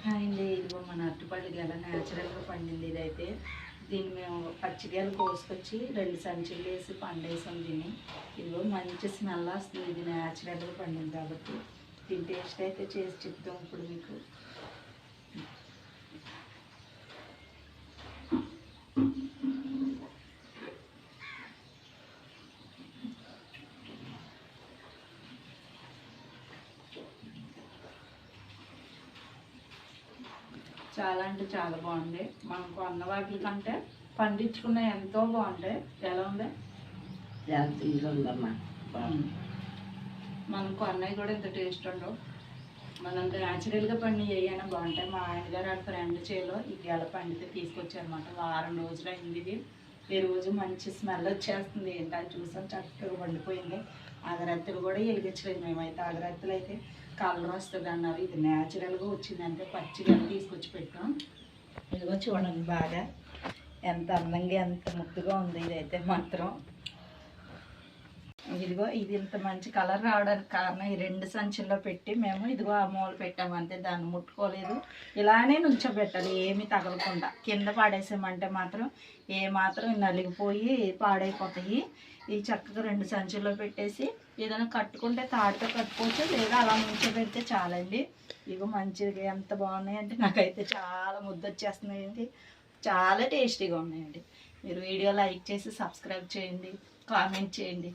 Hi అండి, ఇదిగో మన అరటిపళ్ళు గెల న్యాచురల్గా పండింది. ఇదైతే దీన్ని మేము పచ్చిగేలు కోసుకొచ్చి 2 సంచులు వేసి పండేసాం దీన్ని. ఇదిగో మంచి స్మెల్ వస్తుంది, ఇది న్యాచురల్గా పండింది కాబట్టి. దీని టేస్ట్ అయితే చేసి చెప్తాం ఇప్పుడు మీకు. చాలా అంటే చాలా బాగుంది. మనం కొన్న వాటి కంటే పండించుకున్న ఎంతో బాగుంటాయి. ఎలా ఉంది? ఉందమ్మా. మనం కొన్నవి కూడా ఇంత టేస్ట్ ఉండవు. మనం న్యాచురల్గా పండి ఏమైనా బాగుంటాయి. మా ఆయన గారు వాళ్ళ ఫ్రెండ్ చేలో ఈ గెల పండితే తీసుకొచ్చారనమాట. వారం రోజులు అయింది ఇది. ఈ రోజు మంచి స్మెల్ వచ్చేస్తుంది. ఏంటని చూసాం, చక్కగా పండిపోయింది. అగరత్తులు కూడా వెలిగించలేదు మేమైతే. అగరత్తులు అయితే కలర్ వస్తుంది అన్నారు. ఇది న్యాచురల్గా వచ్చిందంటే పచ్చిగా తీసుకొచ్చి పెట్టాం. ఇదిగో చూడండి, బాగా ఎంత అందంగా ఎంత ముద్దుగా ఉంది ఇదైతే మాత్రం. ఇదిగో ఇది ఇంత మంచి కలర్ రావడానికి కారణం ఈ 2 సంచుల్లో పెట్టి మేము ఇదిగో ఆ మూల పెట్టామంటే దాన్ని ముట్టుకోలేదు. ఇలానే నుంచోబెట్టాలి, ఏమి తగలకుండా. కింద పాడేసామంటే మాత్రం మాత్రం నలిగిపోయి పాడైపోతాయి. ఈ చక్కగా 2 సంచుల్లో పెట్టేసి ఏదైనా కట్టుకుంటే తాడుతో కట్టుకోవచ్చు, లేదా అలా నుంచోబెడితే చాలండి. ఇగో మంచిగా ఎంత బాగున్నాయంటే నాకైతే చాలా ముద్దొచ్చేస్తున్నాయండి. చాలా టేస్టీగా ఉన్నాయండి. మీరు వీడియో లైక్ చేసి సబ్స్క్రైబ్ చేయండి, కామెంట్ చేయండి.